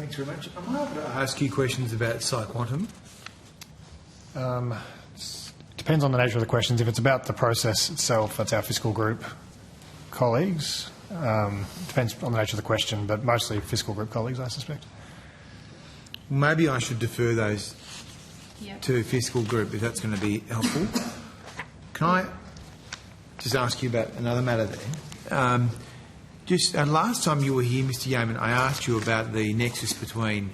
Thanks very much. Am I able to ask you questions about PsiQuantum? Depends on the nature of the questions. If it's about the process itself, that's our fiscal group colleagues. Depends on the nature of the question, but mostly fiscal group colleagues, I suspect. Maybe I should defer those to fiscal group if that's going to be helpful. Can I just ask you about another matter then? Last time you were here, Mr. Yeaman, I asked you about the nexus between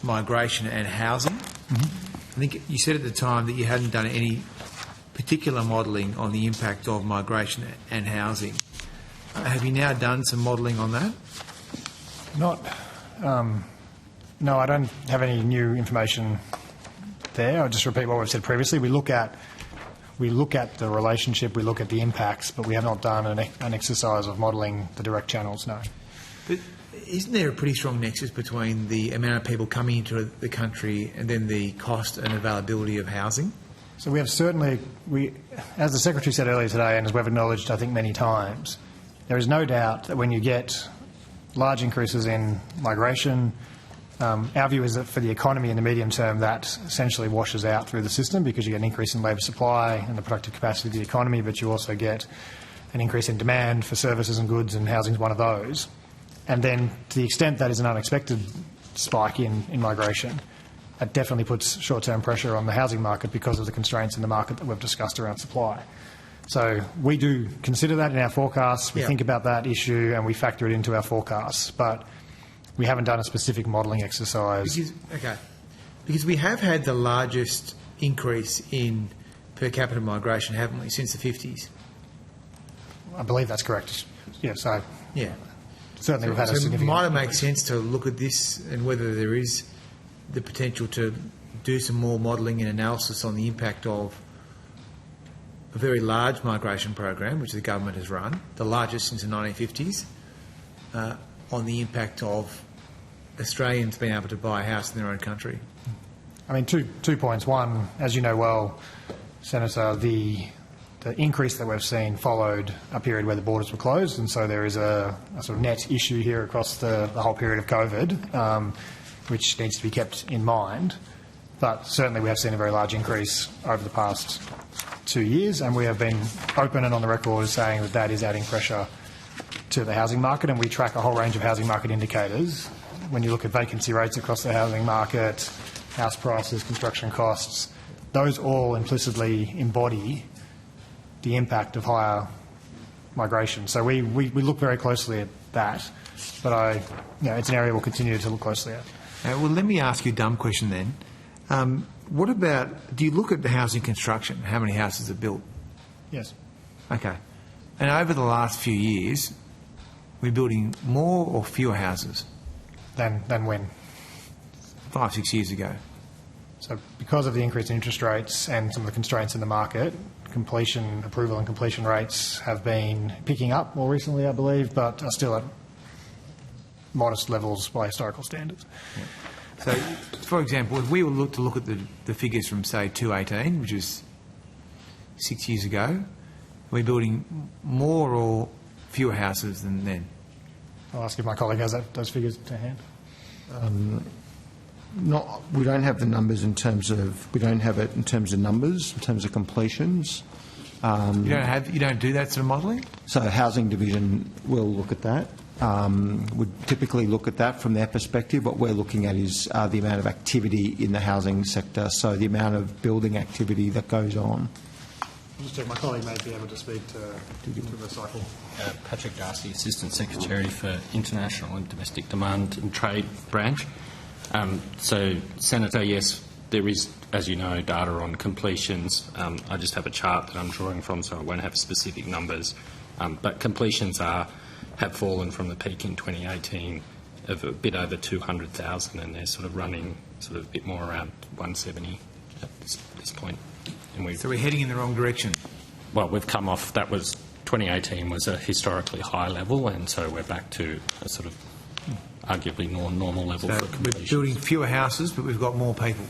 migration and housing. Mm-hmm. I think you said at the time that you hadn't done any particular modelling on the impact of migration and housing. Have you now done some modelling on that? No, I don't have any new information there. I'll just repeat what we've said previously. We look at the relationship, we look at the impacts, but we have not done an exercise of modelling the direct channels, no. But isn't there a pretty strong nexus between the amount of people coming into the country and then the cost and availability of housing? So we have certainly, as the Secretary said earlier today, and as we've acknowledged I think many times, there is no doubt that when you get large increases in migration, our view is that for the economy in the medium term, that essentially washes out through the system because you get an increase in labour supply and the productive capacity of the economy, but you also get an increase in demand for services and goods, and housing is one of those. And then to the extent that is an unexpected spike in migration, that definitely puts short-term pressure on the housing market because of the constraints in the market that we've discussed around supply. So we do consider that in our forecasts. We think about that issue and we factor it into our forecasts. But we haven't done a specific modelling exercise. Because we have had the largest increase in per capita migration, haven't we, since the 50s? I believe that's correct. Yes, yeah. Certainly we've had a significant... Might it make sense to look at this and whether there is the potential to do some more modelling and analysis on the impact of a very large migration program, which the government has run, the largest since the 1950s, on the impact of Australians being able to buy a house in their own country? I mean, two points. One, as you know well, Senator, the increase that we've seen followed a period where the borders were closed, and so there is a sort of net issue here across the whole period of COVID, which needs to be kept in mind. But certainly we have seen a very large increase over the past 2 years, and we have been open and on the record as saying that that is adding pressure to the housing market, and we track a whole range of housing market indicators. When you look at vacancy rates across the housing market, house prices, construction costs, those all implicitly embody the impact of higher migration. So we look very closely at that, but it's an area we'll continue to look closely at. Well, let me ask you a dumb question then. What about, do you look at the housing construction, how many houses are built? Yes. Okay. And over the last few years, we're building more or fewer houses? Than when? 5, 6 years ago. So because of the increase in interest rates and some of the constraints in the market, completion, approval and completion rates have been picking up more recently, I believe, but are still at modest levels by historical standards. Yeah. So, for example, if we were to look at the figures from, say, 2018, which is 6 years ago, we're building more or fewer houses than then? I'll ask if my colleague has those figures to hand. We don't have the numbers in terms of... We don't have it in terms of numbers, in terms of completions. You don't do that sort of modelling? So Housing Division will look at that. Would typically look at that from their perspective. What we're looking at is the amount of activity in the housing sector, so the amount of building activity that goes on. Just check, my colleague may be able to speak to the cycle. Patrick Darcy, Assistant Secretary for International and Domestic Demand and Trade Branch. So, Senator, yes, there is, as you know, data on completions. I just have a chart that I'm drawing from, so I won't have specific numbers. But completions have fallen from the peak in 2018 of a bit over 200,000, and they're sort of running sort of a bit more around 170 at this point. So we're heading in the wrong direction? Well, we've come off, 2018 was a historically high level, and so we're back to a sort of arguably normal level for completions. We're building fewer houses, but we've got more people?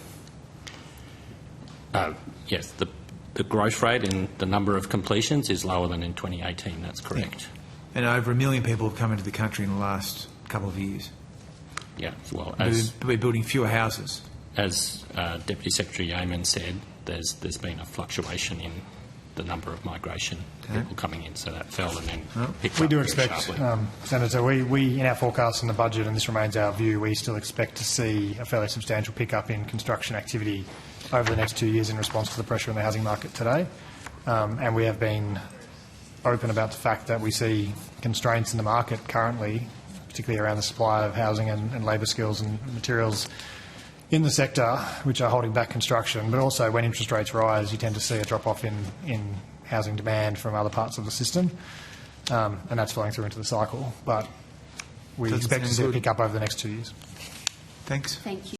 Yes, the growth rate in the number of completions is lower than in 2018, that's correct. Yeah. And over 1 million people have come into the country in the last couple of years. Yeah, well, We're building fewer houses. as Deputy Secretary Yeaman said, there's been a fluctuation in the number of migration people coming in, so that fell and then picked We up do very expect, sharply. Senator, we in our forecast in the budget, and this remains our view, we still expect to see a fairly substantial pickup in construction activity over the next 2 years in response to the pressure in the housing market today. And we have been open about the fact that we see constraints in the market currently, particularly around the supply of housing and labour skills and materials in the sector, which are holding back construction. But also, when interest rates rise, you tend to see a drop-off in housing demand from other parts of the system, and that's flowing through into the cycle. But we Doesn't expect to sound see a good. pick-up over the next 2 years. Thanks. Thank you.